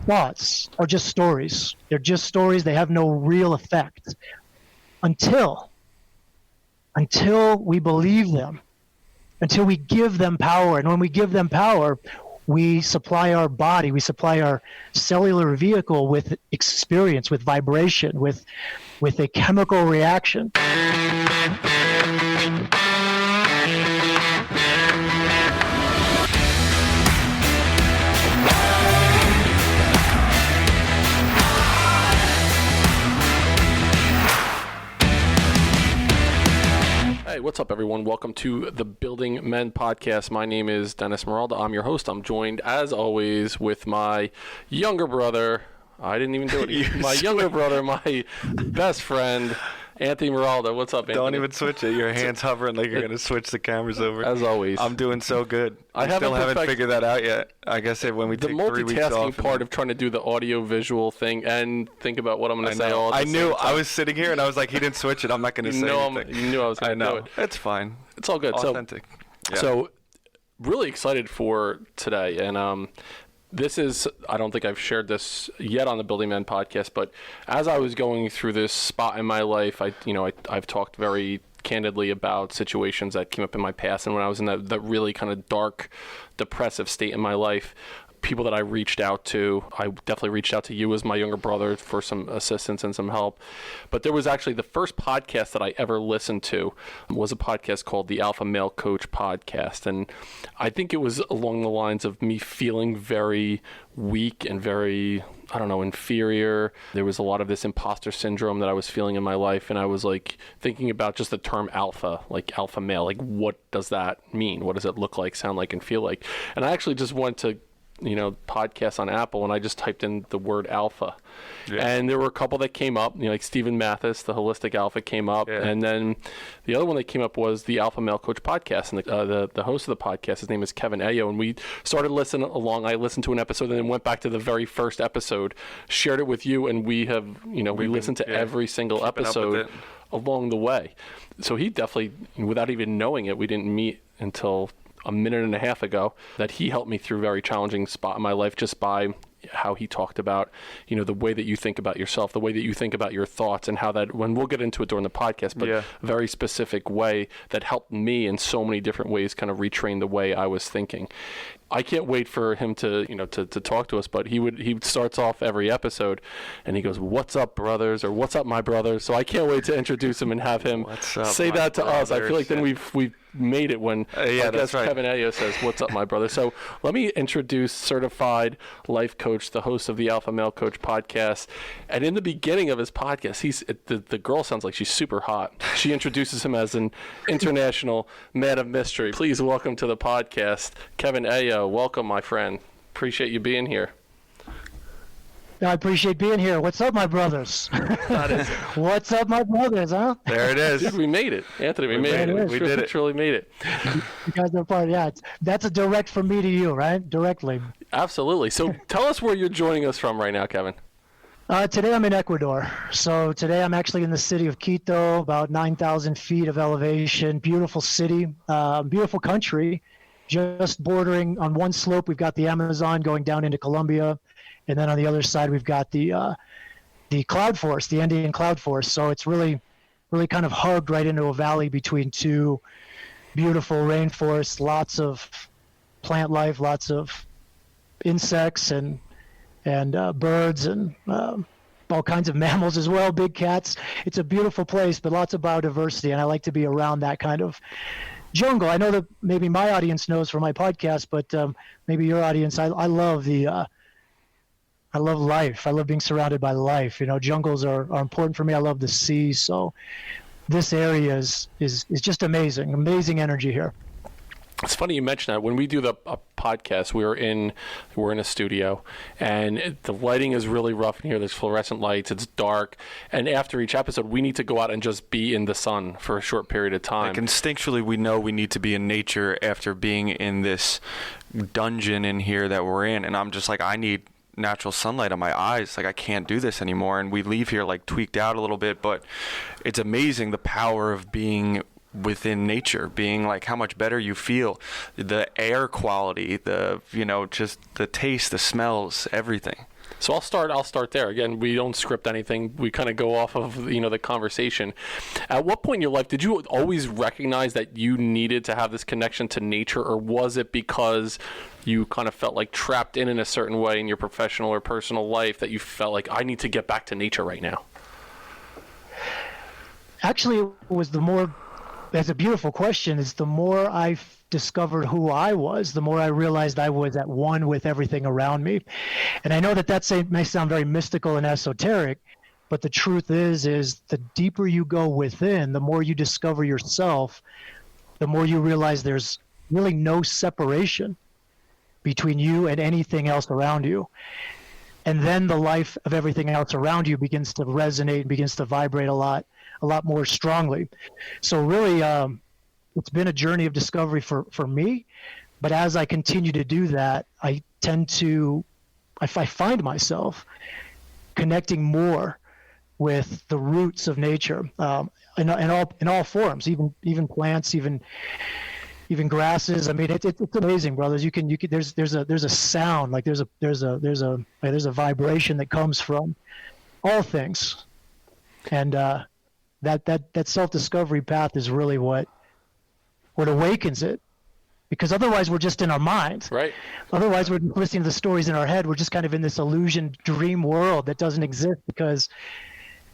thoughts are just stories. They're just stories. They have no real effect until we believe them, until we give them power. And when we give them power, we supply our body, we supply our cellular vehicle with experience, with vibration, with a chemical reaction. Hey, what's up, everyone? Welcome to the Building Men podcast. My name is Dennis Meralda. I'm your host. I'm joined, as always, with my younger brother. I didn't even do it. My younger brother, my best friend, Anthony Meralda. What's up, Anthony? Don't even switch it. Your hand's hovering like you're going to switch the cameras over. As always. I'm doing so good. I still haven't figured that out yet. I guess when we take 3 weeks off. The multitasking part of trying to do the audio-visual thing and think about what I'm going to say all at the same time. I was sitting here and I was like, he didn't switch it. I'm not going to say anything. You knew I was going to do it. It's fine. It's all good. Authentic. So really excited for today. And this is, I don't think I've shared this yet on the Building Men podcast, but as I was going through this spot in my life, I've talked very candidly about situations that came up in my past, and when I was in that really kind of dark, depressive state in my life, people that I reached out to, I definitely reached out to you as my younger brother for some assistance and some help. But there was actually the first podcast that I ever listened to was a podcast called the Alpha Male Coach Podcast. And I think it was along the lines of me feeling very weak and very, inferior. There was a lot of this imposter syndrome that I was feeling in my life. And I was like thinking about just the term alpha, like alpha male, like what does that mean? What does it look like, sound like, and feel like? And I actually just went to podcasts on Apple, and I just typed in the word alpha. Yeah. And there were a couple that came up, like Stephen Mathis, the Holistic Alpha came up. Yeah. And then the other one that came up was the Alpha Male Coach Podcast. And the host of the podcast, his name is Kevin Aillaud. And we started listening along. I listened to an episode and then went back to the very first episode, shared it with you. And we have, we listened to every single episode along the way. So he definitely, without even knowing it, we didn't meet until a minute and a half ago, that he helped me through a very challenging spot in my life just by how he talked about, the way that you think about yourself, the way that you think about your thoughts, and how that, when we'll get into it during the podcast, but a very specific way that helped me in so many different ways kind of retrain the way I was thinking. I can't wait for him to talk to us, but he starts off every episode and he goes, "What's up, brothers?" or "What's up, my brothers?" So I can't wait to introduce him and have him say that to brothers? Us. I feel like then we've made it when I guess right. Kevin Aillaud says, "What's up, my brother?" So let me introduce certified life coach, the host of the Alpha Male Coach Podcast. And in the beginning of his podcast, the girl sounds like she's super hot. She introduces him as an international man of mystery. Please welcome to the podcast, Kevin Aillaud. Welcome, my friend. Appreciate you being here. I appreciate being here. What's up, my brothers? What's up, my brothers, huh? There it is. Dude, we made it. Anthony, we made it. We did it. Truly made it. You guys are part, that's a direct from me to you, right? Directly. Absolutely. So tell us where you're joining us from right now, Kevin. Today I'm in Ecuador. So today I'm actually in the city of Quito, about 9,000 feet of elevation. Beautiful city, beautiful country. Just bordering on one slope, we've got the Amazon going down into Colombia. And then on the other side, we've got the cloud forest, the Andean cloud forest. So it's really, really kind of hugged right into a valley between two beautiful rainforests, lots of plant life, lots of insects and birds and all kinds of mammals as well, big cats. It's a beautiful place, but lots of biodiversity. And I like to be around that kind of jungle. I know that maybe my audience knows from my podcast, but maybe your audience, I love I love life. I love being surrounded by life. Jungles are important for me. I love the sea. So this area is just amazing energy here. It's funny you mention that. When we do the podcast, we're in a studio, and the lighting is really rough in here. There's fluorescent lights. It's dark, and after each episode, we need to go out and just be in the sun for a short period of time. Like instinctually, we know we need to be in nature after being in this dungeon in here that we're in, and I'm just like, I need natural sunlight on my eyes. Like, I can't do this anymore. And we leave here like tweaked out a little bit, but it's amazing the power of being within nature, being like how much better you feel, the air quality, the, you know, just the taste, the smells, everything. So I'll start there. Again, we don't script anything. We kind of go off of, you know, the conversation. At what point in your life did you always recognize that you needed to have this connection to nature, or was it because you kind of felt like trapped in a certain way in your professional or personal life that you felt like, I need to get back to nature right now? Actually, it was that's a beautiful question, is the more I discovered who I was, the more I realized I was at one with everything around me. And I know that may sound very mystical and esoteric, but the truth is the deeper you go within, the more you discover yourself, the more you realize there's really no separation between you and anything else around you. And then the life of everything else around you begins to resonate, begins to vibrate a lot more strongly. So really, it's been a journey of discovery for me. But as I continue to do that, I find myself connecting more with the roots of nature, in all forms, even plants, even grasses. I mean, it's amazing, brothers. There's a sound, like there's a vibration that comes from all things, and that self-discovery path is really what awakens it, because otherwise we're just in our mind. Right. Otherwise we're listening to the stories in our head. We're just kind of in this illusion dream world that doesn't exist because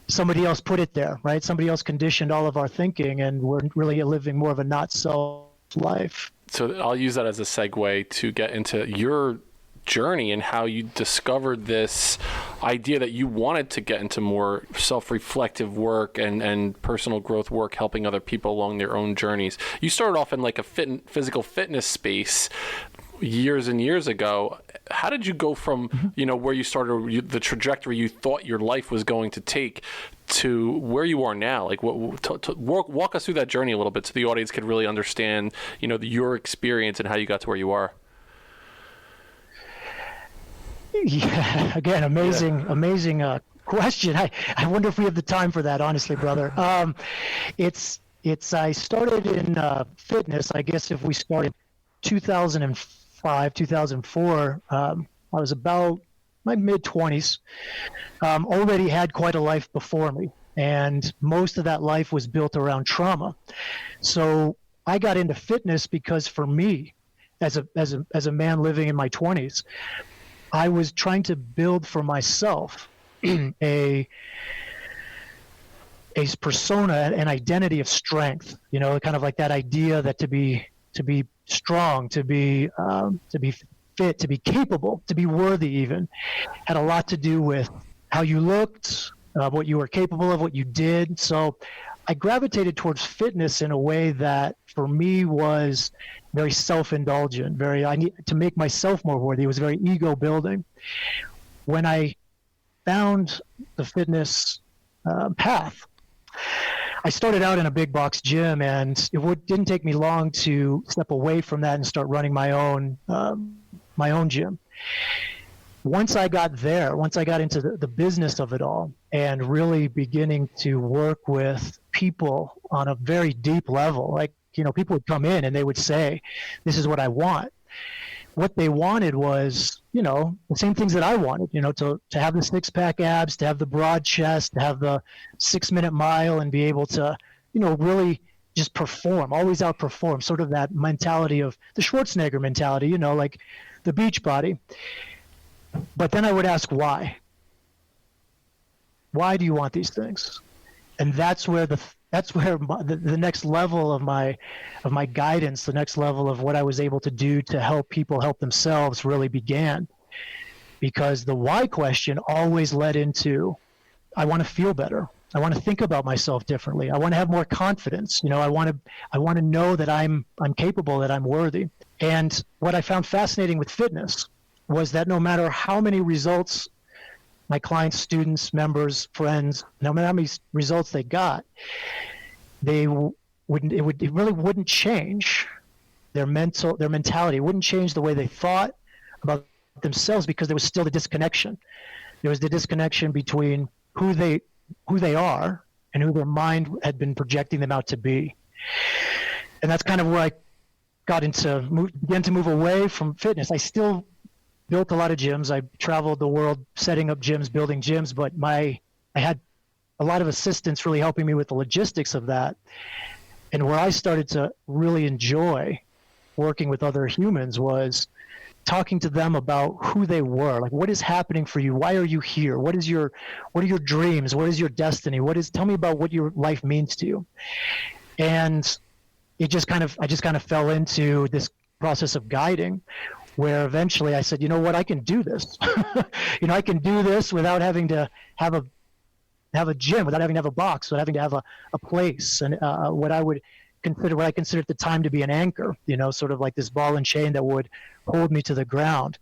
somebody else put it there, right? Somebody else conditioned all of our thinking, and we're really living more of a not self life. So I'll use that as a segue to get into your journey and how you discovered this idea that you wanted to get into more self-reflective work and personal growth work, helping other people along their own journeys. You started off in like a physical fitness space years and years ago. How did you go from, you know, where you started, the trajectory you thought your life was going to take, to where you are now? Like, walk us through that journey a little bit so the audience could really understand, you know, your experience and how you got to where you are. Yeah, again, amazing question. I wonder if we have the time for that, honestly, brother. I started in fitness, I guess if we started 2005, 2004, I was about my mid-20s, already had quite a life before me, and most of that life was built around trauma. So I got into fitness because for me, as a man living in my 20s, I was trying to build for myself a persona, an identity of strength. You know, kind of like that idea that to be strong, to be fit, to be capable, to be worthy, even had a lot to do with how you looked, what you were capable of, what you did. So I gravitated towards fitness in a way that for me was very self-indulgent, I need to make myself more worthy. It was very ego building. When I found the fitness path, I started out in a big box gym, and didn't take me long to step away from that and start running my own gym. Once I got into the business of it all and really beginning to work with people on a very deep level, like, you know, people would come in and they would say, this is what I want. What they wanted was, you know, the same things that I wanted, you know, to have the six-pack abs, to have the broad chest, to have the 6-minute mile, and be able to, you know, really just perform, always outperform, sort of that mentality of the Schwarzenegger mentality, you know, like the beach body. But then I would ask, why? Why do you want these things? And that's where the next level of my guidance, the next level of what I was able to do to help people help themselves really began. Because the why question always led into, I want to feel better. I want to think about myself differently. I want to have more confidence. You know, I want to know that I'm capable, that I'm worthy. And what I found fascinating with fitness was that no matter how many results my clients, students, members, friends, no matter how many results they got, it really wouldn't change their mentality. It wouldn't change the way they thought about themselves, because there was still the disconnection. There was the disconnection between who they are and who their mind had been projecting them out to be. And that's kind of where I began to move away from fitness. I still built a lot of gyms. I traveled the world setting up gyms, building gyms, but I had a lot of assistants really helping me with the logistics of that. And where I started to really enjoy working with other humans was talking to them about who they were. Like, what is happening for you? Why are you here? What are your dreams? What is your destiny? Tell me about what your life means to you. And I just kind of fell into this process of guiding, where eventually I said, you know what, I can do this. I can do this without having to have a gym, without having to have a box, without having to have a place, and what I consider at the time to be an anchor, sort of like this ball and chain that would hold me to the ground.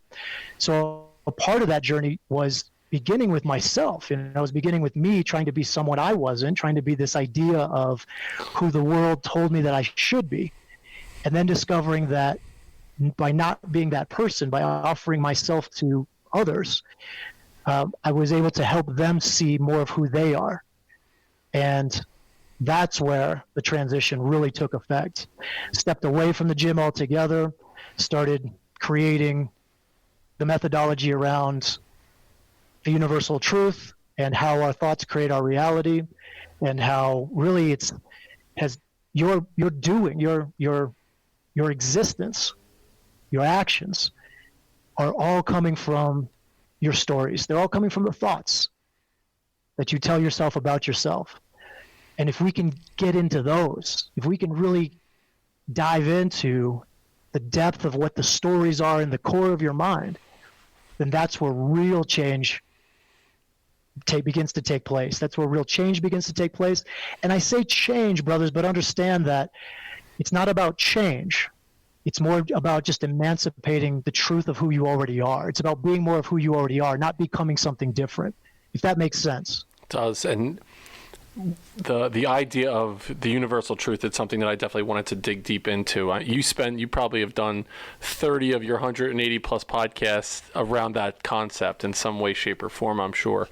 So a part of that journey was beginning with myself, and I was beginning with me trying to be someone I wasn't, trying to be this idea of who the world told me that I should be, and then discovering that by not being that person, by offering myself to others, I was able to help them see more of who they are. And that's where the transition really took effect. Stepped away from the gym altogether, started creating the methodology around the universal truth and how our thoughts create our reality, and how really your existence, your actions are all coming from your stories. They're all coming from the thoughts that you tell yourself about yourself. And if we can get into those, if we can really dive into the depth of what the stories are in the core of your mind, then that's where real change begins to take place. That's where real change begins to take place. And I say change, brothers, but understand that it's not about change. It's more about just emancipating the truth of who you already are. It's about being more of who you already are, not becoming something different, if that makes sense. It does. And the idea of the universal truth, it's something that I definitely wanted to dig deep into. You probably have done 30 of your 180 plus podcasts around that concept in some way, shape, or form, I'm sure.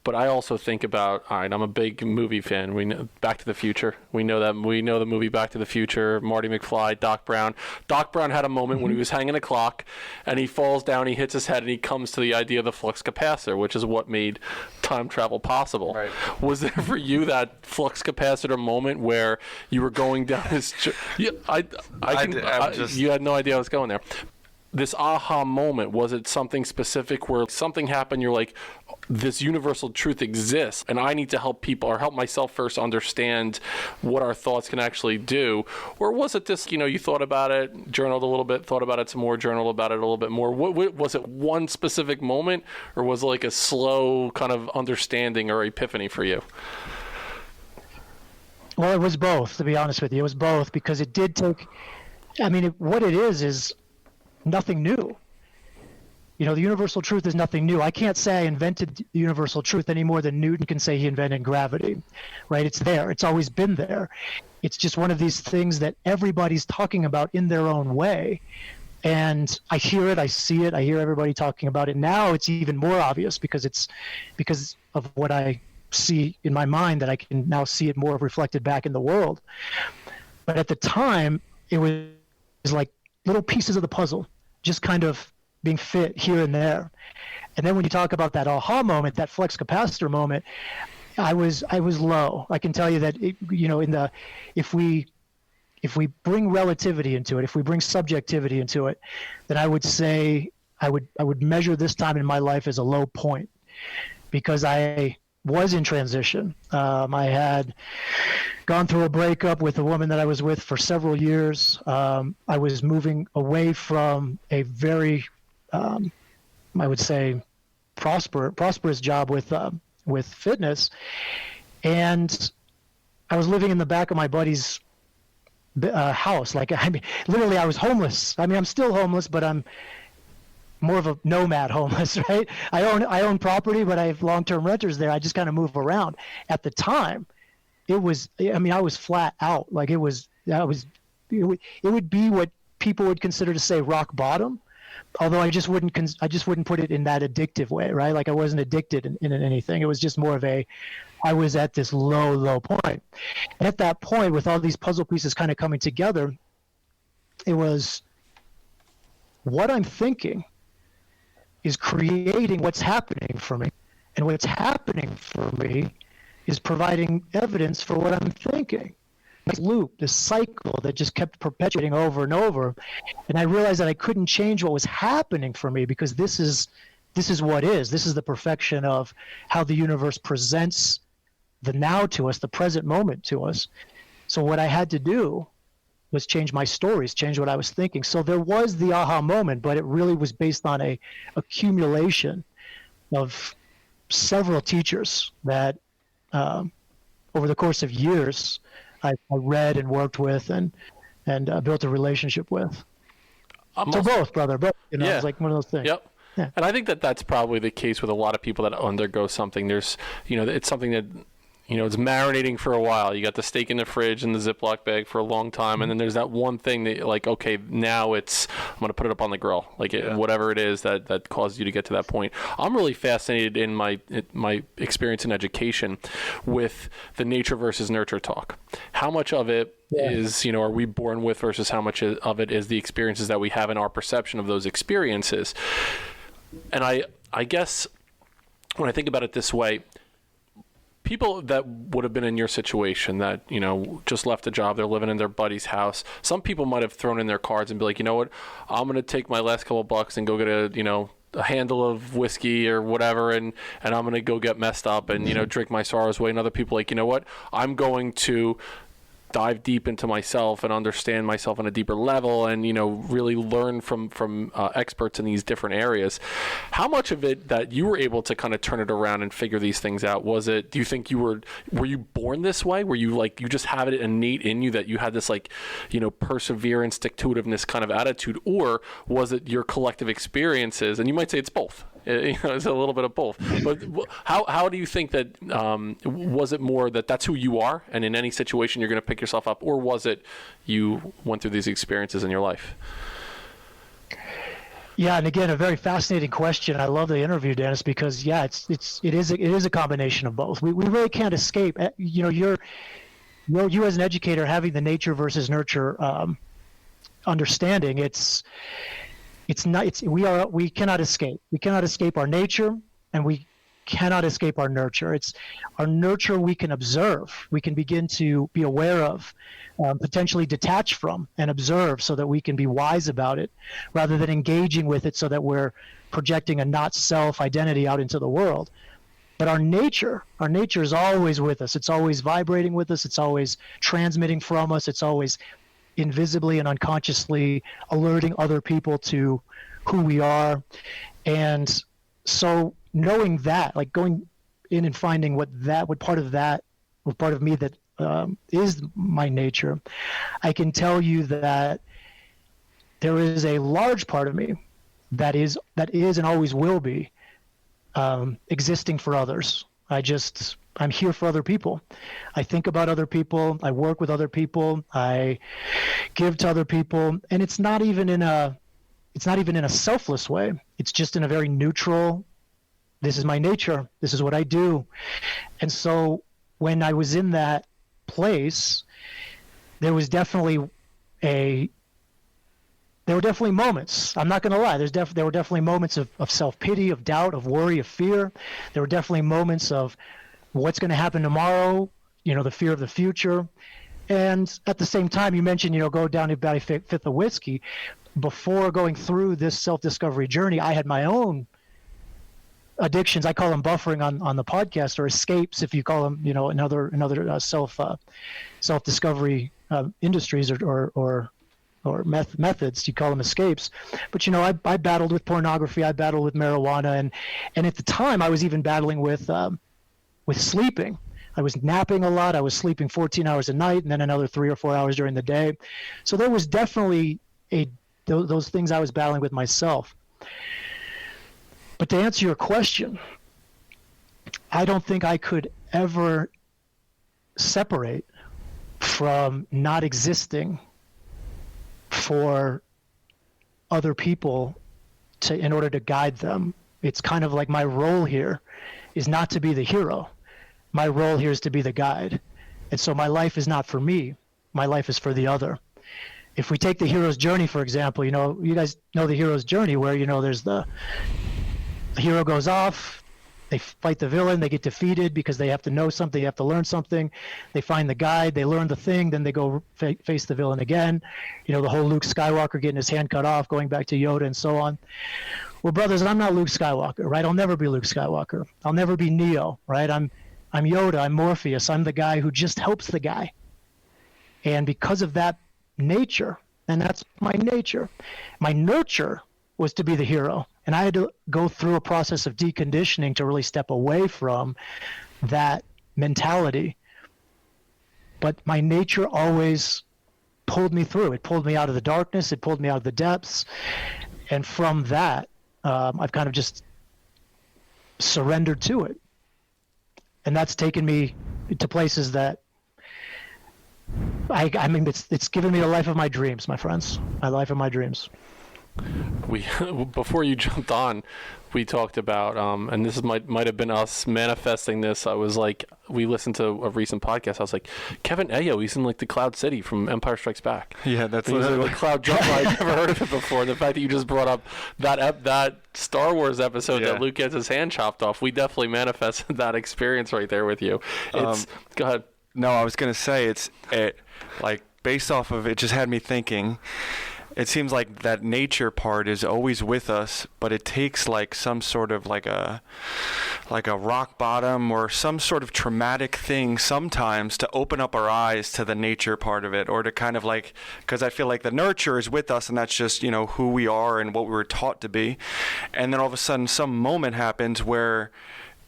But I also think about, all right, I'm a big movie fan. We know Back to the Future. We know the movie Back to the Future, Marty McFly, Doc Brown. Doc Brown had a moment when he was hanging a clock and he falls down, he hits his head, and he comes to the idea of the flux capacitor, which is what made time travel possible. Right. Was there for you that flux capacitor moment where you were going down this... You had no idea I was going there. This aha moment, was it something specific where something happened, you're like, this universal truth exists, and I need to help people, or help myself first understand what our thoughts can actually do? Or was it just, you thought about it, journaled a little bit, thought about it some more, journaled about it a little bit more? What was it, one specific moment, or was it like a slow kind of understanding or epiphany for you? Well, it was both, to be honest with you. It was both, because it did take, what it is nothing new. The universal truth is nothing new. I can't say I invented the universal truth any more than Newton can say he invented gravity, right? It's there. It's always been there. It's just one of these things that everybody's talking about in their own way. And I hear it, I see it, I hear everybody talking about it. Now it's even more obvious because of what I see in my mind, that I can now see it more reflected back in the world. But at the time, it was like little pieces of the puzzle, just kind of being fit here and there. And then when you talk about that aha moment, that flux capacitor moment, I was low. I can tell you that if we bring relativity into it, if we bring subjectivity into it, then I would say I would measure this time in my life as a low point, because I was in transition. I had gone through a breakup with a woman that I was with for several years. I was moving away from a very, I would say, prosperous job with fitness, and I was living in the back of my buddy's house. Literally, I was homeless. I'm still homeless, but I'm more of a nomad homeless, right? I own property, but I have long-term renters there. I just kind of move around. At the time, I was flat out. It would be what people would consider to say rock bottom, although I just wouldn't put it in that addictive way, right? Like I wasn't addicted in anything. It was just more of I was at this low point. And at that point, with all these puzzle pieces kind of coming together, it was what I'm thinking is creating what's happening for me. And what's happening for me is providing evidence for what I'm thinking. This loop, this cycle that just kept perpetuating over and over. And I realized that I couldn't change what was happening for me because this is what is. This is the perfection of how the universe presents the now to us, the present moment to us. So what I had to do was change my stories, change what I was thinking. So there was the aha moment, but it really was based on a accumulation of several teachers that over the course of years I read and worked with and built a relationship with. Both, brother. Both. Yeah. It's like one of those things. Yep. Yeah. And I think that that's probably the case with a lot of people that undergo something. There's, it's something that, it's marinating for a while. You got the steak in the fridge and the Ziploc bag for a long time. And then there's that one thing that like, okay, now I'm going to put it up on the grill. Like whatever it is that caused you to get to that point. I'm really fascinated in my experience in education with the nature versus nurture talk. How much of it is, are we born with versus how much of it is the experiences that we have in our perception of those experiences? And I guess when I think about it this way, people that would have been in your situation that, just left a job, they're living in their buddy's house. Some people might have thrown in their cards and be like, you know what, I'm going to take my last couple of bucks and go get a handle of whiskey or whatever, and I'm going to go get messed up and, drink my sorrows away. And other people like, you know what, I'm going to dive deep into myself and understand myself on a deeper level and, really learn from experts in these different areas. How much of it that you were able to kind of turn it around and figure these things out, was it, do you think were you born this way? Were you like, you just have it innate in you that you had this like, perseverance, stick-to-itiveness kind of attitude, or was it your collective experiences? And you might say it's both. It's a little bit of both. But how do you think that, was it more that that's who you are and in any situation you're going to pick yourself up, or was it you went through these experiences in your life? Yeah, and again, a very fascinating question. I love the interview, Dennis, because it is a combination of both. We really can't escape. You as an educator having the nature versus nurture understanding. We cannot escape. We cannot escape our nature, and we cannot escape our nurture. It's our nurture we can observe. We can begin to be aware of, potentially detach from and observe so that we can be wise about it rather than engaging with it so that we're projecting a not self identity out into the world. But our nature is always with us. It's always vibrating with us. It's always transmitting from us. It's always invisibly and unconsciously alerting other people to who we are. And so knowing that, like going in and finding what part of me that is my nature, I can tell you that there is a large part of me that is and always will be existing for others. I'm here for other people. I think about other people. I work with other people. I give to other people, and it's not even in a selfless way. It's just in a very neutral. This is my nature. This is what I do. And so when I was in that place, there were definitely moments. I'm not going to lie. There were definitely moments of self-pity, of doubt, of worry, of fear. There were definitely moments of what's going to happen tomorrow, the fear of the future. And at the same time, you mentioned, go down to about a fifth of whiskey. Before going through this self-discovery journey, I had my own addictions. I call them buffering on the podcast, or escapes, if you call them, another self-discovery industries or methods. You call them escapes. But, I battled with pornography. I battled with marijuana. And at the time, I was even battling with sleeping. I was napping a lot. I was sleeping 14 hours a night and then another 3 or 4 hours during the day. So there was definitely those things I was battling with myself. But to answer your question, I don't think I could ever separate from not existing for other people in order to guide them. It's kind of like my role here is not to be the hero. My role here is to be the guide. And so my life is not for me. My life is for the other. If we take the hero's journey, for example, you guys know the hero's journey where, there's the hero goes off, they fight the villain, they get defeated because they have to know something, they have to learn something. They find the guide, they learn the thing, then they go face the villain again. The whole Luke Skywalker getting his hand cut off, going back to Yoda and so on. Well, brothers, I'm not Luke Skywalker, right? I'll never be Luke Skywalker. I'll never be Neo, right? I'm Yoda, I'm Morpheus, I'm the guy who just helps the guy. And because of that nature, and that's my nature, my nurture was to be the hero. And I had to go through a process of deconditioning to really step away from that mentality. But my nature always pulled me through. It pulled me out of the darkness. It pulled me out of the depths. And from that, I've kind of just surrendered to it. And that's taken me to places that I mean, it's given me the life of my dreams, my friends. My life of my dreams. We before you jumped on, we talked about and this might have been us manifesting this. I was like, we listened to a recent podcast. I was like, Kevin Aillaud, he's in like the Cloud City from Empire Strikes Back. Yeah, that's the Cloud Jump. I'd never heard of it before. And the fact that you just brought up that Star Wars episode that Luke gets his hand chopped off, we definitely manifested that experience right there with you. Go ahead. No, I was gonna say it like based off of it, just had me thinking. It seems like that nature part is always with us, but it takes like some sort of like a rock bottom or some sort of traumatic thing sometimes to open up our eyes to the nature part of it, or to kind of like, because I feel like the nurture is with us and that's just, who we are and what we were taught to be. And then all of a sudden some moment happens where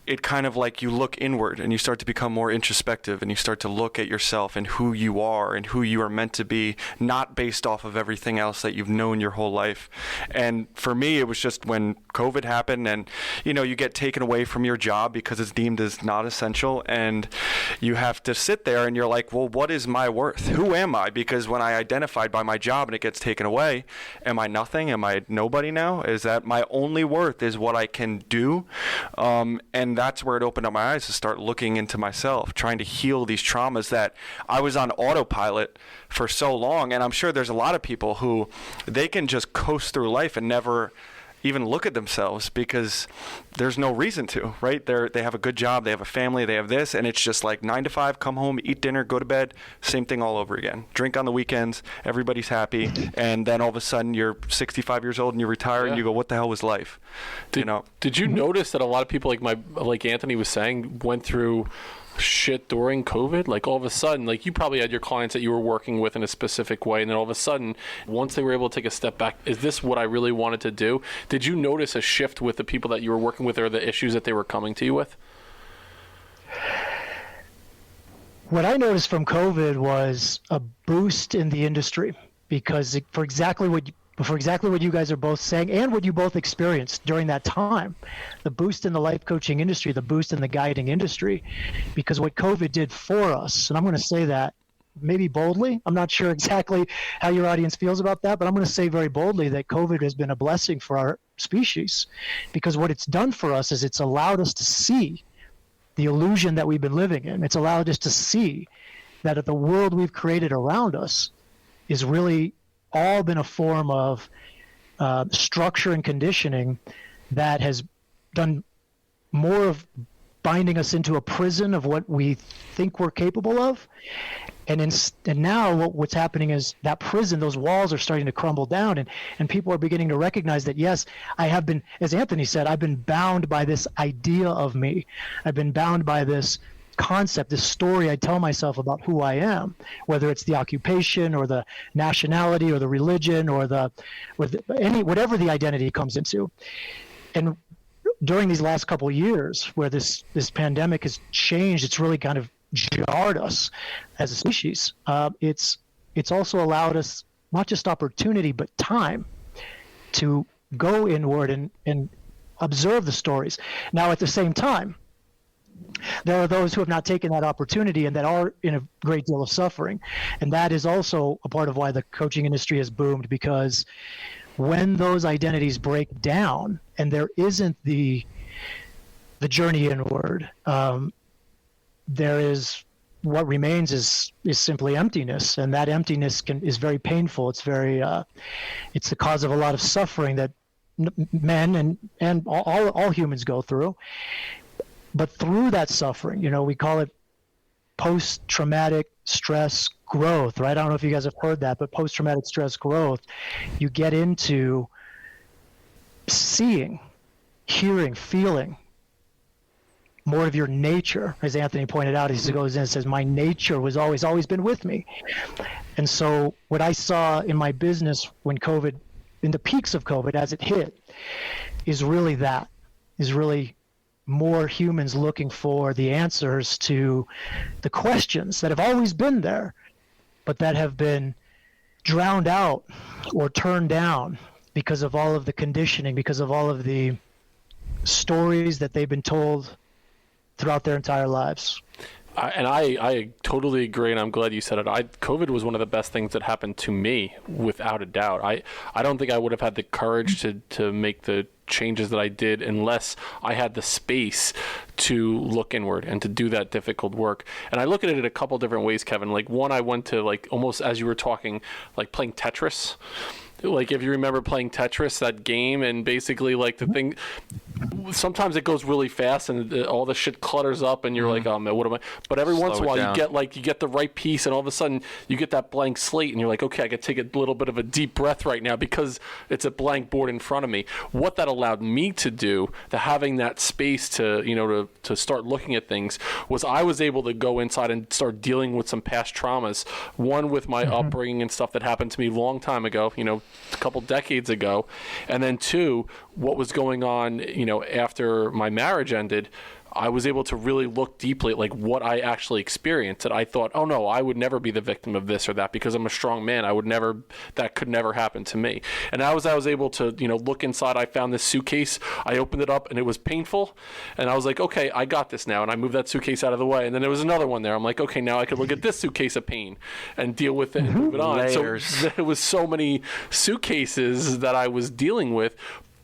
it kind of like you look inward and you start to become more introspective and you start to look at yourself and who you are and who you are meant to be, not based off of everything else that you've known your whole life. And for me, it was just when COVID happened and, you get taken away from your job because it's deemed as not essential, and you have to sit there and you're like, well, what is my worth? Who am I? Because when I identified by my job and it gets taken away, am I nothing? Am I nobody now? Is that my only worth is what I can do? And that's where it opened up my eyes to start looking into myself, trying to heal these traumas that I was on autopilot for so long. And I'm sure there's a lot of people who they can just coast through life and never even look at themselves because there's no reason to, right? They have a good job, they have a family, they have this, and it's just like 9 to 5, come home, eat dinner, go to bed, same thing all over again. Drink on the weekends, everybody's happy, and then all of a sudden you're 65 years old and you retire and you go, what the hell was life? Did you notice that a lot of people like Anthony was saying went through shit during COVID? Like all of a sudden, like you probably had your clients that you were working with in a specific way, and then all of a sudden, once they were able to take a step back, is this what I really wanted to do? Did you notice a shift with the people that you were working with or the issues that they were coming to you with? What I noticed from COVID was a boost in the industry because for exactly what you guys are both saying and what you both experienced during that time, the boost in the life coaching industry, the boost in the guiding industry, because what COVID did for us, and I'm going to say that maybe boldly, I'm not sure exactly how your audience feels about that, but I'm going to say very boldly that COVID has been a blessing for our species, because what it's done for us is it's allowed us to see the illusion that we've been living in. It's allowed us to see that the world we've created around us is really all been a form of structure and conditioning that has done more of binding us into a prison of what we think we're capable of. And now what's happening is that prison, those walls are starting to crumble down, and people are beginning to recognize that, yes, I have been, as Anthony said, I've been bound by this idea of me. I've been bound by this concept, this story I tell myself about who I am, whether it's the occupation or the nationality or the religion or whatever the identity comes into. And during these last couple of years where this pandemic has changed, it's really kind of jarred us as a species. It's also allowed us not just opportunity, but time to go inward and observe the stories. Now, at the same time, there are those who have not taken that opportunity and that are in a great deal of suffering. And that is also a part of why the coaching industry has boomed, because when those identities break down and there isn't the journey inward, there is, what remains is simply emptiness, and that emptiness is very painful. It's very it's the cause of a lot of suffering that men and all humans go through. But through that suffering, we call it post-traumatic stress growth, right? I don't know if you guys have heard that, but post-traumatic stress growth, you get into seeing, hearing, feeling more of your nature. As Anthony pointed out, he goes in and says, my nature was always been with me. And so what I saw in my business when COVID, in the peaks of COVID as it hit, is really more humans looking for the answers to the questions that have always been there, but that have been drowned out or turned down because of all of the conditioning, because of all of the stories that they've been told throughout their entire lives. I totally agree, and I'm glad you said it. COVID was one of the best things that happened to me, without a doubt. I don't think I would have had the courage to make the changes that I did unless I had the space to look inward and to do that difficult work. And I look at it in a couple different ways, Kevin. Like, one, I went to, like, almost as you were talking, like playing Tetris. Like, if you remember playing Tetris, that game, and basically, like, the thing, sometimes it goes really fast and all the shit clutters up and you're like, oh man, what am I? But every once in a while you get the right piece, and all of a sudden you get that blank slate and you're like, okay, I can take a little bit of a deep breath right now because it's a blank board in front of me. What that allowed me to do, to having that space to start looking at things, was I was able to go inside and start dealing with some past traumas. One, with my upbringing and stuff that happened to me a long time ago, a couple decades ago, and then two, what was going on, after my marriage ended. I was able to really look deeply at, like, what I actually experienced, that I thought, oh no, I would never be the victim of this or that because I'm a strong man. That could never happen to me. And I was able to, look inside. I found this suitcase. I opened it up and it was painful. And I was like, okay, I got this now. And I moved that suitcase out of the way. And then there was another one there. I'm like, okay, now I could look at this suitcase of pain and deal with it and move it on. Layers. So there was so many suitcases that I was dealing with.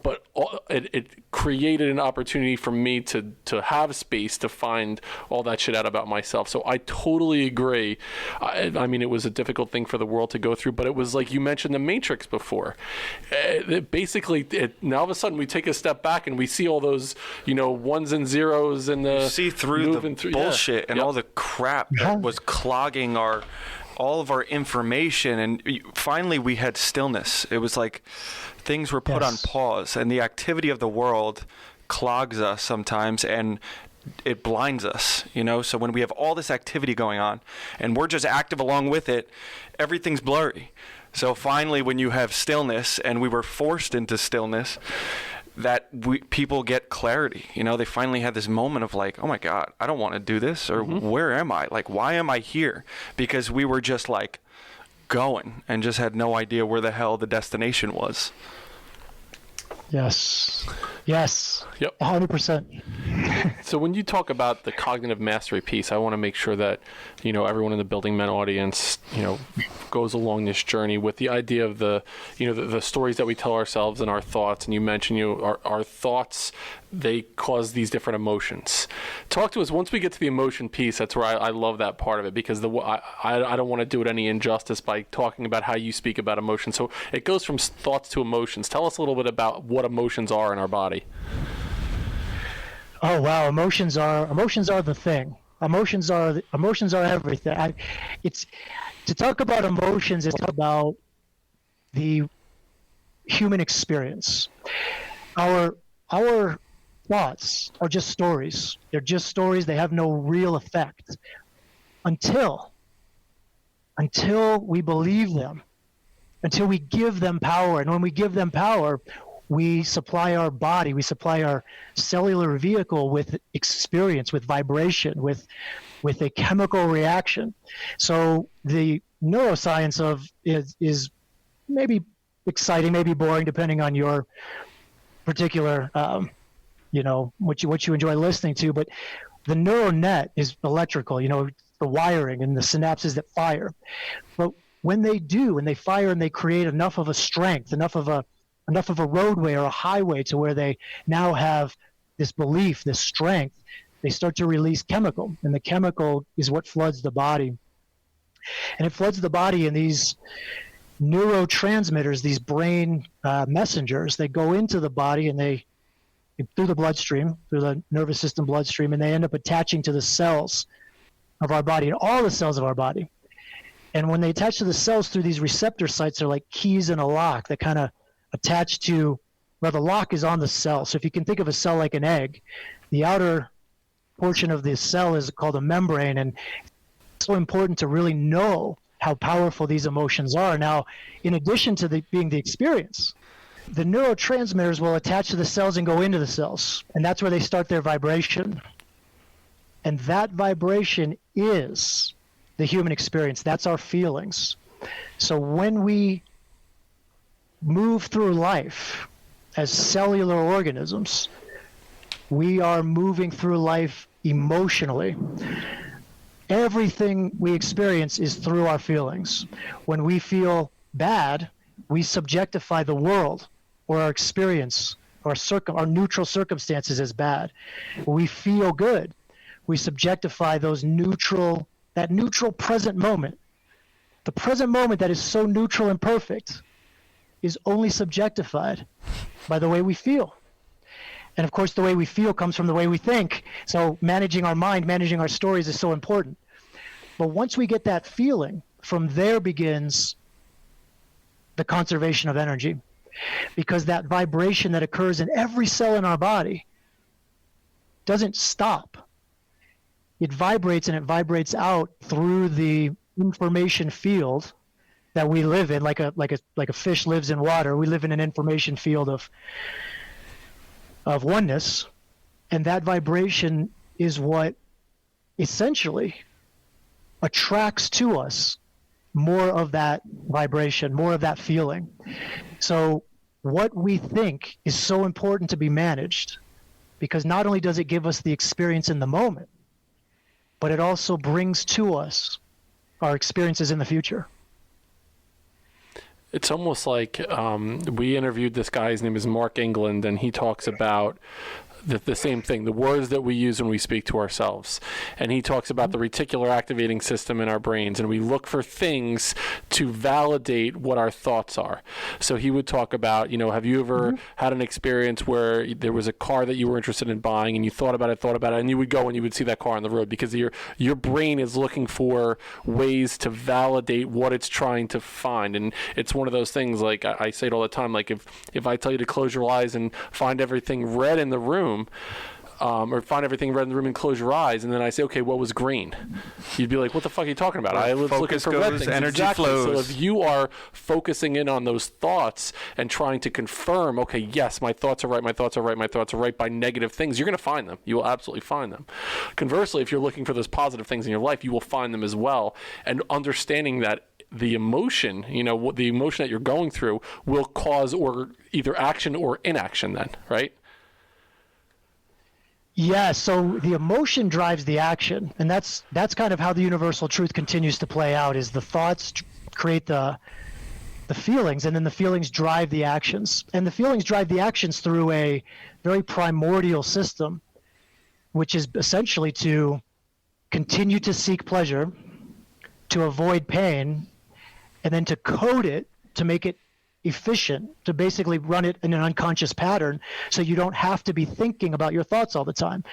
But it created an opportunity for me to have space to find all that shit out about myself. So I totally agree. I mean, it was a difficult thing for the world to go through, but it was like you mentioned the Matrix before. Now all of a sudden we take a step back and we see all those, ones and zeros and the... You see through the bullshit and all the crap that was clogging all of our information, and finally we had stillness. It was like things were put on pause, and the activity of the world clogs us sometimes, and it blinds us, So when we have all this activity going on, and we're just active along with it, everything's blurry. So finally, when you have stillness, and we were forced into stillness, people get clarity. They finally had this moment of like, oh my God, I don't want to do this, or where am I? Like, why am I here? Because we were just like going and just had no idea where the hell the destination was. Yes. Yep. 100%. So when you talk about the cognitive mastery piece, I want to make sure that, everyone in the Building Men audience, goes along this journey with the idea of the stories that we tell ourselves and our thoughts. And you mentioned, our thoughts, they cause these different emotions. Talk to us, once we get to the emotion piece, that's where I love that part of it, because I don't want to do it any injustice by talking about how you speak about emotion. So it goes from thoughts to emotions. Tell us a little bit about what emotions are in our body. Oh wow, emotions are the thing. Emotions are everything. To talk about emotions is about the human experience. Our thoughts are just stories. They're just stories. They have no real effect until we believe them, until we give them power. And when we give them power, we supply our body, we supply our cellular vehicle with experience, with vibration, with a chemical reaction. So the neuroscience is maybe exciting, maybe boring, depending on your particular, what you enjoy listening to. But the neural net is electrical, the wiring and the synapses that fire. But when they fire and they create enough of a strength, enough of a enough of a roadway or a highway to where they now have this belief, this strength, they start to release chemical, and the chemical is what floods the body. And it floods the body in these neurotransmitters, these brain messengers. They go into the body and they through the bloodstream, through the nervous system bloodstream, and they end up attaching to the cells of our body, and all the cells of our body. And when they attach to the cells through these receptor sites, they're like keys in a lock that kind of attach to, well, the lock is on the cell. So if you can think of a cell like an egg, the outer portion of the cell is called a membrane, and it's so important to really know how powerful these emotions are. Now, in addition to being the experience, the neurotransmitters will attach to the cells and go into the cells, and that's where they start their vibration. And that vibration is the human experience. That's our feelings. So when we move through life as cellular organisms, we are moving through life emotionally. Everything we experience is through our feelings. When we feel bad, we subjectify the world or our experience or our neutral circumstances as bad. When we feel good, we subjectify that neutral present moment. The present moment that is so neutral and perfect is only subjectified by the way we feel. And of course, the way we feel comes from the way we think. So managing our mind, managing our stories is so important. But once we get that feeling, from there begins the conservation of energy. Because that vibration that occurs in every cell in our body doesn't stop. It vibrates, and it vibrates out through the information field that we live in, like a fish lives in water. We live in an information field of oneness, and that vibration is what essentially attracts to us more of that vibration, more of that feeling. So what we think is so important to be managed, because not only does it give us the experience in the moment, but it also brings to us our experiences in the future. It's almost like we interviewed this guy, his name is Mark England, and he talks about the same thing, the words that we use when we speak to ourselves. And he talks about the reticular activating system in our brains, and we look for things to validate what our thoughts are. So he would talk about, have you ever had an experience where there was a car that you were interested in buying, and you thought about it, and you would go and you would see that car on the road, because your brain is looking for ways to validate what it's trying to find. And it's one of those things, like I say it all the time, like if I tell you to close your eyes and find everything red in the room, or find everything red in the room and close your eyes, and then I say, okay, what was green? You'd be like, what the fuck are you talking about? I was looking for red things. Energy exactly. flows. So if you are focusing in on those thoughts and trying to confirm, okay, yes, my thoughts are right, my thoughts are right, my thoughts are right by negative things, you're going to find them. You will absolutely find them. Conversely, if you're looking for those positive things in your life, you will find them as well. And understanding that the emotion, the emotion that you're going through will cause or either action or inaction then, right? Yeah, so the emotion drives the action, and that's kind of how the universal truth continues to play out, is the thoughts create the feelings, and then the feelings drive the actions. And the feelings drive the actions through a very primordial system, which is essentially to continue to seek pleasure, to avoid pain, and then to code it to make it efficient, to basically run it in an unconscious pattern so you don't have to be thinking about your thoughts all the time.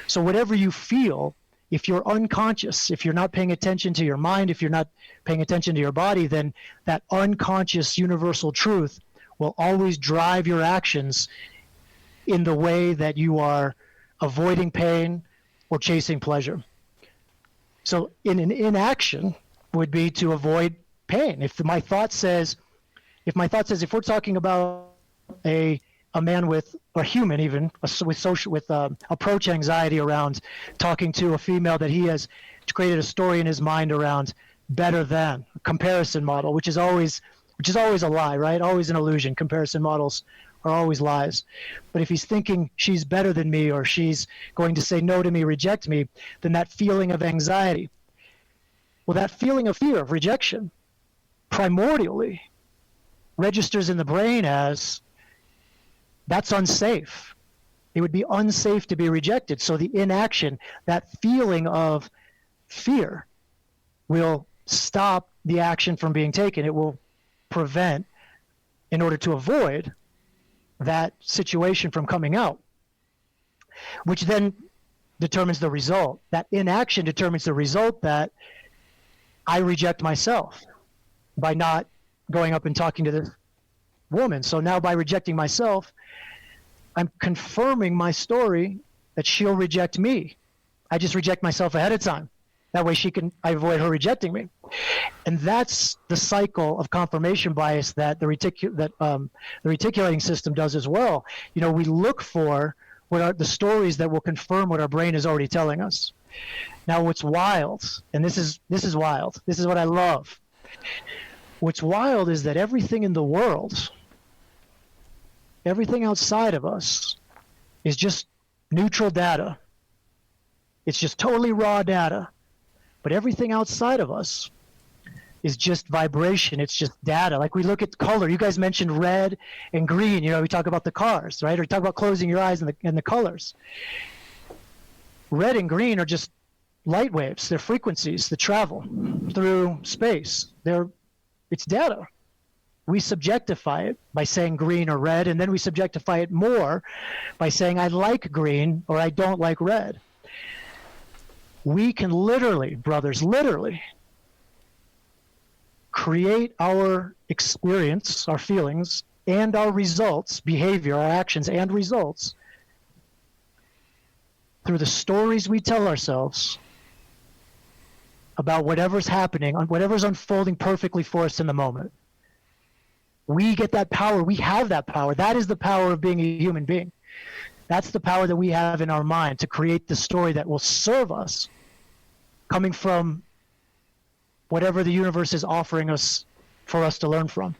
So whatever you feel, if you're unconscious, if you're not paying attention to your mind, if you're not paying attention to your body, then that unconscious universal truth will always drive your actions in the way that you are avoiding pain or chasing pleasure. So in an inaction would be to avoid pain. If my thought says, if we're talking about a man with, or human even, with approach anxiety around talking to a female that he has created a story in his mind around better than, a comparison model, which is always a lie, right? Always an illusion. Comparison models are always lies. But if he's thinking she's better than me, or she's going to say no to me, reject me, then that feeling of anxiety, well, that feeling of fear, of rejection, primordially registers in the brain as That's unsafe. It would be unsafe to be rejected. So the inaction, that feeling of fear, will stop the action from being taken. It will prevent, in order to avoid that situation from coming out, which then determines the result. That inaction determines the result, that I reject myself by not going up and talking to this woman. So now by rejecting myself, I'm confirming my story that she'll reject me. I just reject myself ahead of time. That way I avoid her rejecting me. And that's the cycle of confirmation bias that the reticulating system does as well. We look for the stories that will confirm what our brain is already telling us. Now, what's wild, and this is wild, this is what I love. What's wild is that everything in the world, everything outside of us, is just neutral data. It's just totally raw data. But everything outside of us is just vibration. It's just data. Like we look at color. You guys mentioned red and green. We talk about the cars, right? Or we talk about closing your eyes and the colors. Red and green are just light waves. They're frequencies that travel through space. It's data. We subjectify it by saying green or red, and then we subjectify it more by saying I like green or I don't like red. We can literally, brothers, create our experience, our feelings, and our results, behavior, our actions and results, through the stories we tell ourselves about whatever's happening, whatever's unfolding perfectly for us in the moment. We get that power. We have that power. That is the power of being a human being. That's the power that we have in our mind to create the story that will serve us, coming from whatever the universe is offering us for us to learn from.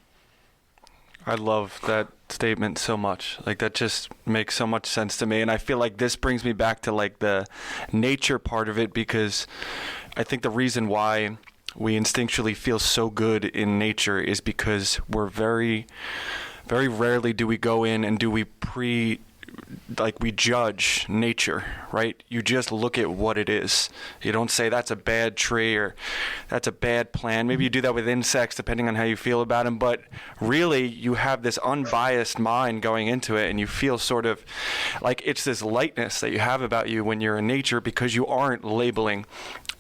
I love that statement so much. Like, that just makes so much sense to me. And I feel like this brings me back to like the nature part of it, because I think the reason why we instinctually feel so good in nature is because we're very, very rarely do we go in and do we we judge nature, right? You just look at what it is. You don't say that's a bad tree or that's a bad plant. Maybe you do that with insects, depending on how you feel about them. But really, you have this unbiased mind going into it, and you feel sort of like it's this lightness that you have about you when you're in nature, because you aren't labeling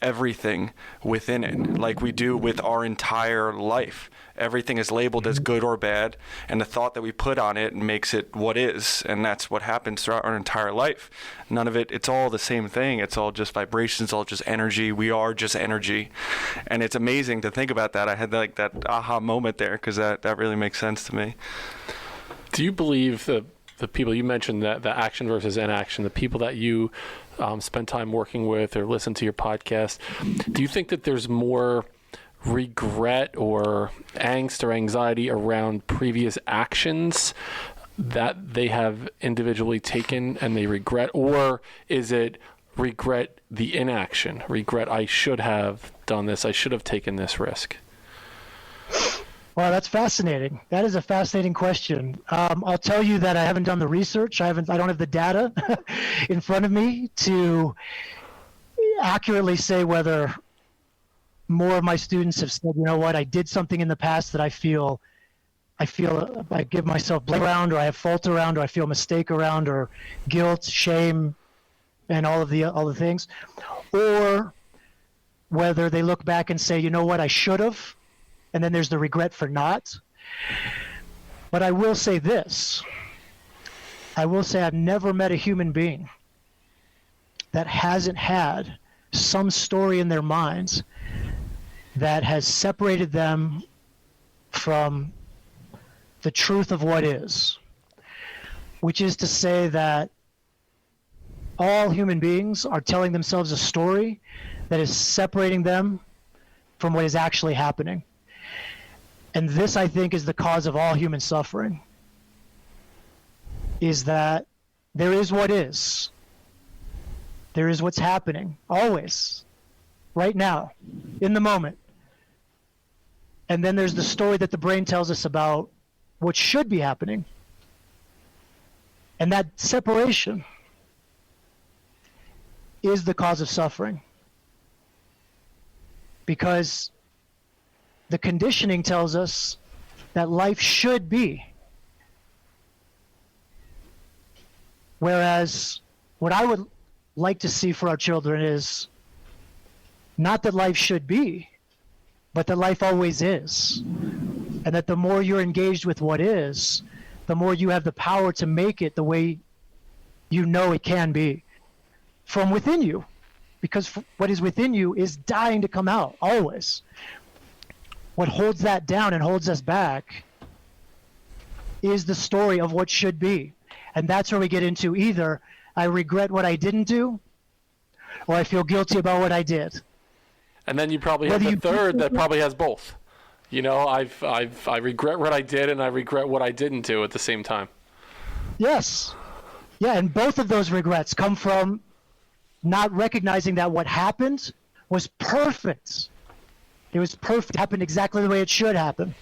everything within it like we do with our entire life. Everything is labeled as good or bad, and the thought that we put on it makes it what is, and that's what happens throughout our entire life. None of it, it's all the same thing. It's all just vibrations, all just energy. We are just energy. And it's amazing to think about that. I had like that aha moment there, because that really makes sense to me. Do you believe the people you mentioned, that the action versus inaction, the people that you spend time working with or listen to your podcast, do you think that there's more regret or angst or anxiety around previous actions that they have individually taken and they regret? Or is it regret the inaction, regret I should have done this, I should have taken this risk? Well, that's fascinating. That is a fascinating question. I'll tell you that I haven't done the research. I don't have the data in front of me to accurately say whether more of my students have said, you know what, I did something in the past that I feel I give myself blame around, or I have fault around, or I feel mistake around, or guilt, shame, and all the things, or whether they look back and say, you know what, I should have, and then there's the regret for not. But I will say this. I will say I've never met a human being that hasn't had some story in their minds that has separated them from the truth of what is, which is to say that all human beings are telling themselves a story that is separating them from what is actually happening. And this, I think, is the cause of all human suffering, is that there is what is. There is what's happening, always, right now, in the moment. And then there's the story that the brain tells us about what should be happening. And that separation is the cause of suffering. Because the conditioning tells us that life should be. Whereas what I would like to see for our children is not that life should be, but that life always is. And that the more you're engaged with what is, the more you have the power to make it the way you know it can be from within you. Because what is within you is dying to come out, always. What holds that down and holds us back is the story of what should be. And that's where we get into either I regret what I didn't do, or I feel guilty about what I did. And then you probably have the third that probably has both. You know, I regret what I did, and I regret what I didn't do at the same time. Yes. Yeah, and both of those regrets come from not recognizing that what happened was perfect. It was perfect. It happened exactly the way it should happen.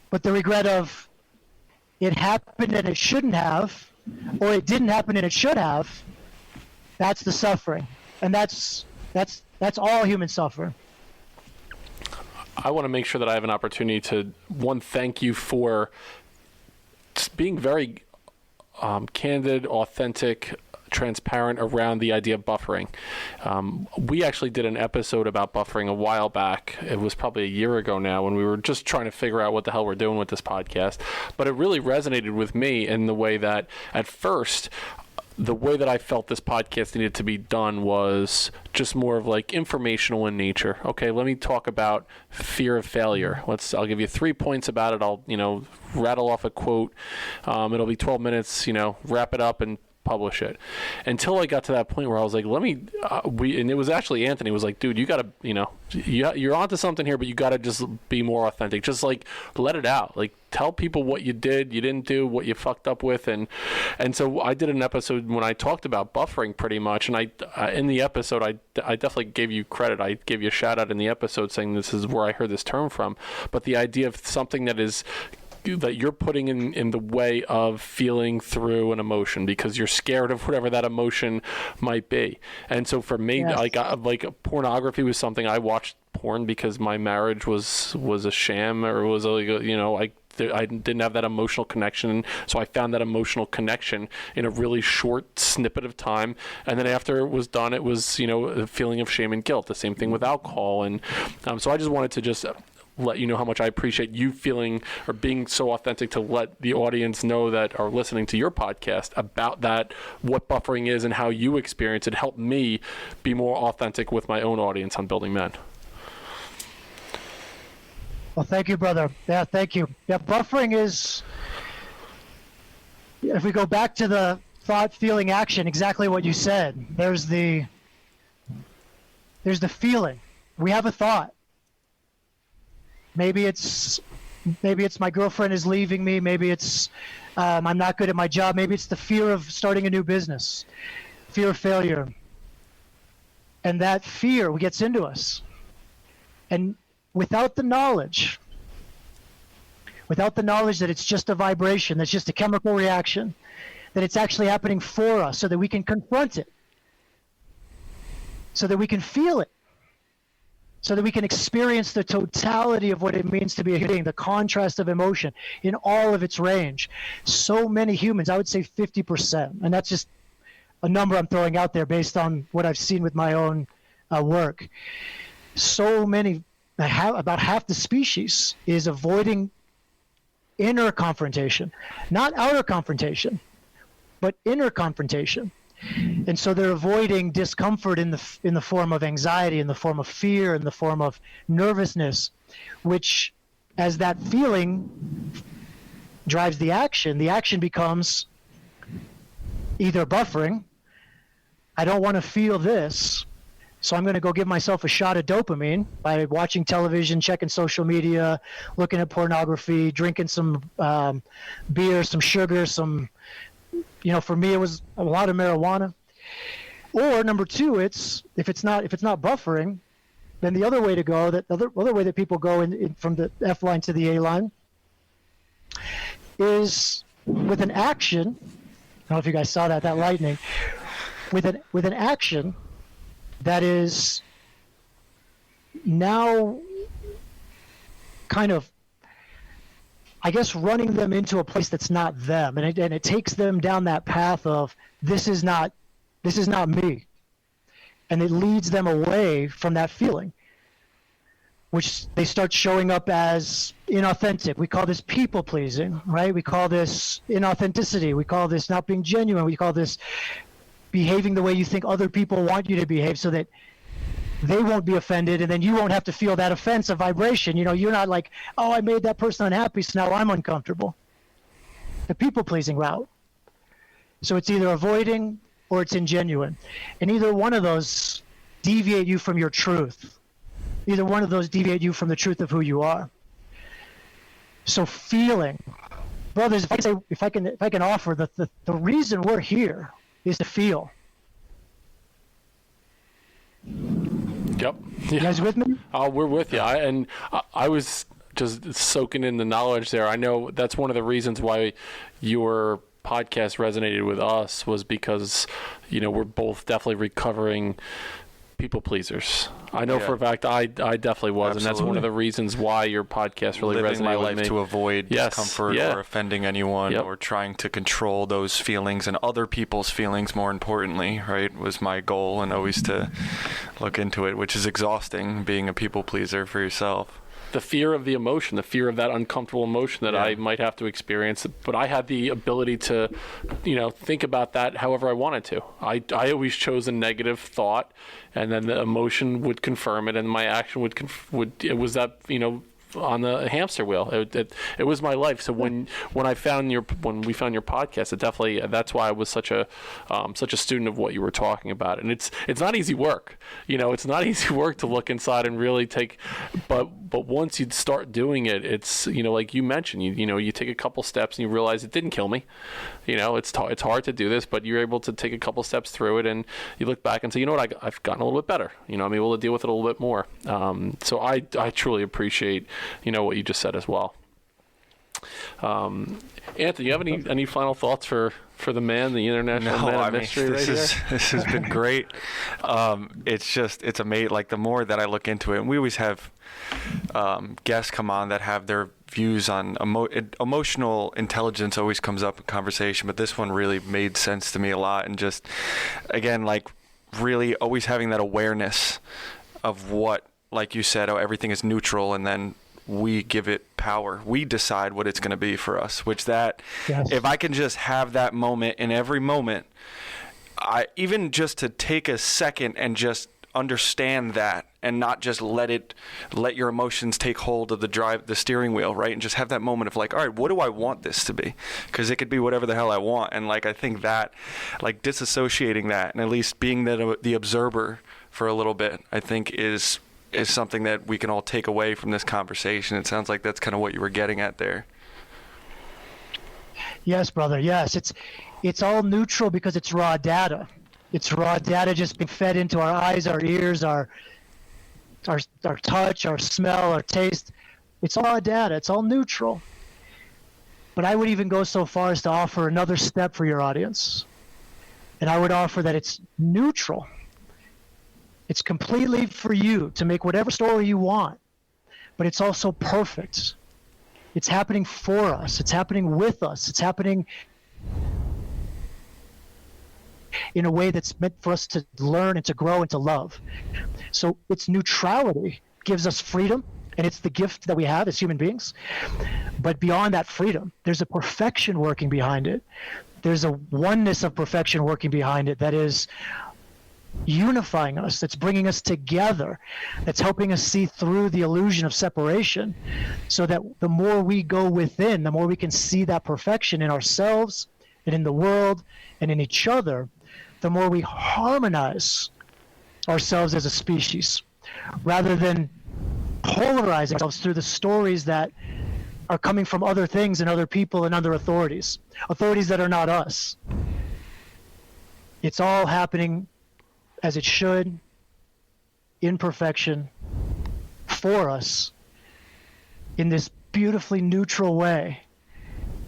But the regret of it happened and it shouldn't have, or it didn't happen and it should have, that's the suffering. And that's all human suffering. I want to make sure that I have an opportunity to, one, thank you for being very candid, authentic, transparent around the idea of buffering. We actually did an episode about buffering a while back. It was probably a year ago now, when we were just trying to figure out what the hell we're doing with this podcast. But it really resonated with me in the way that at first, the way that I felt this podcast needed to be done was just more of like informational in nature. Okay, let me talk about fear of failure. I'll give you 3 points about it. I'll, rattle off a quote. It'll be 12 minutes, wrap it up and publish it. Until I got to that point where I was like, and it was actually Anthony was like, dude, you gotta, you're onto something here, but you gotta just be more authentic. Just like let it out. Like tell people what you did, you didn't do, what you fucked up with. And so I did an episode when I talked about buffering pretty much. And I in the episode, I definitely gave you credit. I gave you a shout out in the episode saying this is where I heard this term from. But the idea of something that you're putting in the way of feeling through an emotion because you're scared of whatever that emotion might be. And so for me, yes. like pornography was something I watched porn because my marriage was a sham, or was I didn't have that emotional connection. So I found that emotional connection in a really short snippet of time. And then after it was done, it was, a feeling of shame and guilt. The same thing with alcohol. And so I just wanted to just let you know how much I appreciate you feeling or being so authentic to let the audience know that are listening to your podcast about that, what buffering is and how you experience it. Help me be more authentic with my own audience on Building Men. Well, thank you, brother. Yeah, thank you. Yeah, buffering is, if we go back to the thought, feeling, action, exactly what you said. There's the feeling. We have a thought. Maybe it's my girlfriend is leaving me. Maybe it's I'm not good at my job. Maybe it's the fear of starting a new business, fear of failure. And that fear gets into us. And without the knowledge that it's just a vibration, that's just a chemical reaction, that it's actually happening for us so that we can confront it, so that we can feel it, so that we can experience the totality of what it means to be a human being, the contrast of emotion in all of its range. So many humans, I would say 50%, and that's just a number I'm throwing out there based on what I've seen with my own work. So many, about half the species is avoiding inner confrontation, not outer confrontation, but inner confrontation. And so they're avoiding discomfort in the form of anxiety, in the form of fear, in the form of nervousness, which, as that feeling drives the action becomes either buffering. I don't want to feel this, so I'm going to go give myself a shot of dopamine by watching television, checking social media, looking at pornography, drinking some beer, some sugar, some... for me, it was a lot of marijuana. Or number two, if it's not buffering, then the other way to go, the other way that people go in from the F line to the A line, is with an action, I don't know if you guys saw that lightning, with an action that is now kind of, I guess, running them into a place that's not them, and it takes them down that path of this is not me, and it leads them away from that feeling, which they start showing up as inauthentic. We call this people pleasing, right? We call this inauthenticity. We call this not being genuine. We call this behaving the way you think other people want you to behave, so that they won't be offended, and then you won't have to feel that offensive vibration. You're not like, oh, I made that person unhappy, so now I'm uncomfortable. The people-pleasing route. So it's either avoiding or it's ingenuine. And either one of those deviate you from your truth. Either one of those deviate you from the truth of who you are. So feeling. Brothers, if I can offer, the reason we're here is to feel. Yep. You guys with me? We're with you. I was just soaking in the knowledge there. I know that's one of the reasons why your podcast resonated with us, was because, we're both definitely recovering people pleasers. I know for a fact I definitely was. Absolutely. And that's one of the reasons why your podcast really resonated with me. Living my life to avoid discomfort or offending anyone or trying to control those feelings and other people's feelings, more importantly, right, was my goal, and always to look into it, which is exhausting, being a people pleaser for yourself. The fear of the emotion, the fear of that uncomfortable emotion that I might have to experience. But I had the ability to, think about that however I wanted to. I always chose a negative thought, and then the emotion would confirm it, and my action would it was that, on the hamster wheel. It was my life. So when we found your podcast, it definitely, that's why I was such a student of what you were talking about. And it's not easy work. It's not easy work to look inside and really take, but once you start doing it, it's, like you mentioned, you take a couple steps and you realize it didn't kill me. It's hard to do this, but you're able to take a couple steps through it, and you look back and say, I've gotten a little bit better. I'm able to deal with it a little bit more. So I truly appreciate what you just said as well. Anthony, you have any final thoughts for the man, the international man of mystery right here? This has been great. It's amazing. Like, the more that I look into it, and we always have guests come on that have their views on emotional intelligence always comes up in conversation, but this one really made sense to me a lot. And just, again, like, really always having that awareness of what, like you said, everything is neutral, and then we give it power. We decide what it's going to be for us, if I can just have that moment in every moment, even just to take a second and just understand that, and not just let your emotions take hold of the steering wheel, right? And just have that moment of like, all right, what do I want this to be? Because it could be whatever the hell I want. And like, I think that, like, disassociating that, and at least being the observer for a little bit, I think is something that we can all take away from this conversation. It sounds like that's kind of what you were getting at there. Yes, brother. Yes, it's all neutral because it's raw data. It's raw data just being fed into our eyes, our ears, our touch, our smell, our taste. It's all raw data. It's all neutral. But I would even go so far as to offer another step for your audience. And I would offer that it's neutral. It's completely for you to make whatever story you want, but it's also perfect. It's happening for us. It's happening with us. It's happening in a way that's meant for us to learn and to grow and to love. So its neutrality gives us freedom, and it's the gift that we have as human beings. But beyond that freedom, there's a perfection working behind it. There's a oneness of perfection working behind it that is unifying us, that's bringing us together, that's helping us see through the illusion of separation, so that the more we go within, the more we can see that perfection in ourselves and in the world and in each other, the more we harmonize ourselves as a species, rather than polarizing ourselves through the stories that are coming from other things and other people and other authorities that are not us. It's all happening as it should, in perfection, for us, in this beautifully neutral way.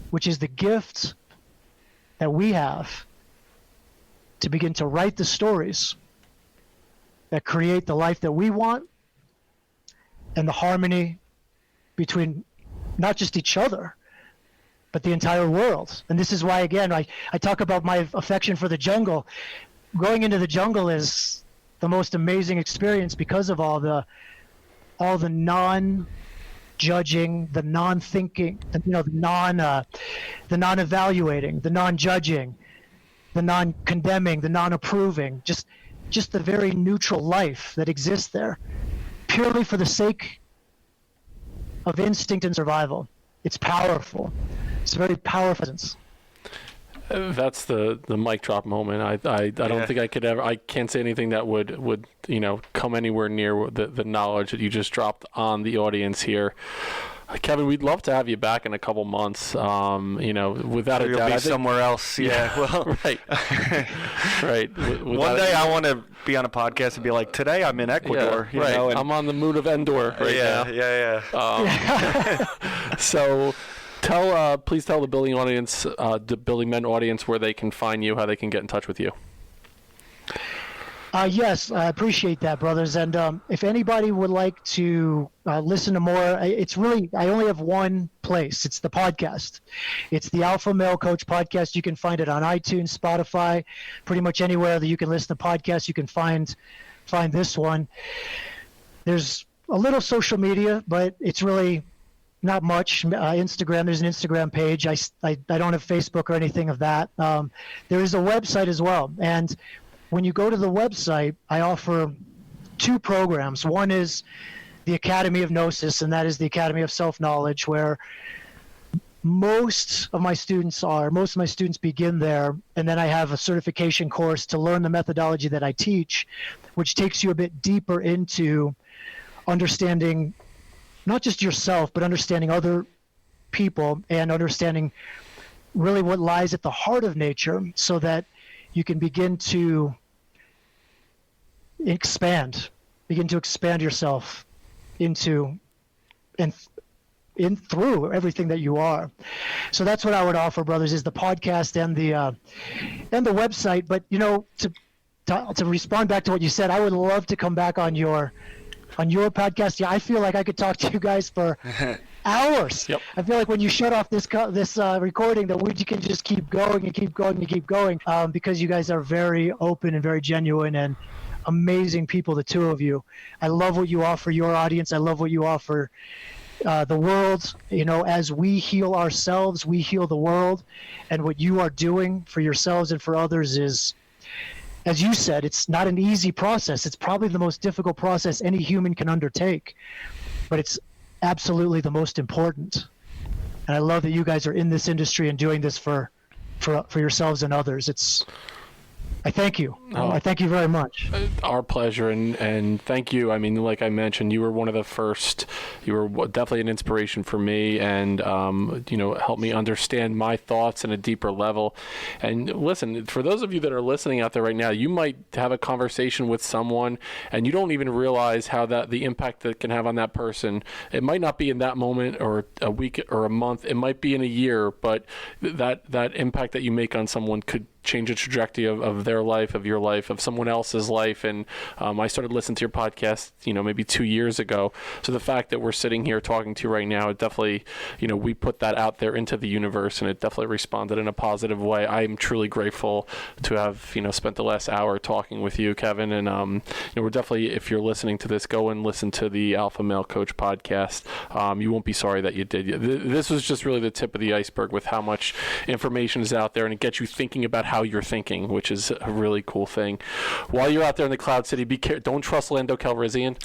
which is the gift that we have to begin to write the stories that create the life that we want and the harmony between not just each other, but the entire world. And this is why, again, I talk about my affection for the jungle. Going into the jungle is the most amazing experience because of all the non-judging, the non-thinking, the non-evaluating, the non-judging, the non-condemning, the non-approving, just the very neutral life that exists there, purely for the sake of instinct and survival. It's powerful. It's a very powerful presence. That's the mic drop moment. I don't think I could ever. I can't say anything that would come anywhere near the knowledge that you just dropped on the audience here. Kevin, we'd love to have you back in a couple months. Without a doubt, be somewhere else. Yeah, well, right, right. One day I want to be on a podcast and be like, today I'm in Ecuador. Yeah, right. I'm on the moon of Endor right now. Yeah. So, please tell the Building audience, the Building Men audience, where they can find you, how they can get in touch with you. Yes, I appreciate that, brothers. And if anybody would like to listen to more, I only have one place. It's the podcast. It's the Alpha Male Coach Podcast. You can find it on iTunes, Spotify, pretty much anywhere that you can listen to podcasts. You can find this one. There's a little social media, but it's really not much. Instagram, there's an Instagram page. I don't have Facebook or anything of that. There is a website as well. And when you go to the website, I offer 2 programs. One is the Academy of Gnosis, and that is the Academy of Self-Knowledge, where most of my students begin there, and then I have a certification course to learn the methodology that I teach, which takes you a bit deeper into understanding not just yourself, but understanding other people and understanding really what lies at the heart of nature, so that you can begin to expand yourself into and through everything that you are. So that's what I would offer, brothers, is the podcast and the website. But to respond back to what you said, I would love to come back on your podcast. Yeah, I feel like I could talk to you guys for hours. Yep. I feel like when you shut off this recording, that we can just keep going and keep going and keep going, because you guys are very open and very genuine and amazing people, the 2 of you. I love what you offer your audience. I love what you offer the world. As we heal ourselves, we heal the world. And what you are doing for yourselves and for others is, as you said, it's not an easy process. It's probably the most difficult process any human can undertake, but it's absolutely the most important. And I love that you guys are in this industry and doing this for yourselves and others. I thank you. I thank you very much. Our pleasure, and thank you. I mean, like I mentioned, you were one of the first. You were definitely an inspiration for me, and helped me understand my thoughts in a deeper level. And listen, for those of you that are listening out there right now, you might have a conversation with someone, and you don't even realize how the impact that can have on that person. It might not be in that moment, or a week, or a month. It might be in a year, but that impact that you make on someone could change the trajectory of their life, of your life, of someone else's life. And I started listening to your podcast, maybe 2 years ago. So the fact that we're sitting here talking to you right now, it definitely, we put that out there into the universe, and it definitely responded in a positive way. I'm truly grateful to have, spent the last hour talking with you, Kevin. And, we're definitely, if you're listening to this, go and listen to the Alpha Male Coach podcast. You won't be sorry that you did. This was just really the tip of the iceberg with how much information is out there, and it gets you thinking about how you're thinking, which is a really cool thing. While you're out there in the Cloud City, don't trust Lando Calrissian.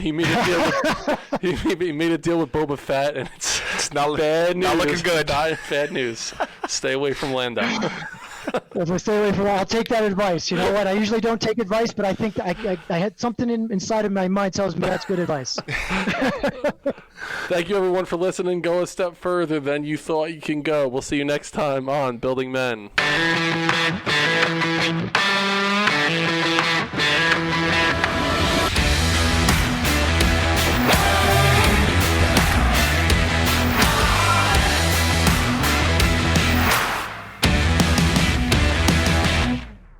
He made a deal. He made a deal with Boba Fett, and it's not bad news. Not looking good. Bad news. Stay away from Lando. If I stay away from I'll take that advice. You know what? I usually don't take advice, but I think I had something inside of my mind tells me that's good advice. Thank you, everyone, for listening. Go a step further than you thought you can go. We'll see you next time on Building Men.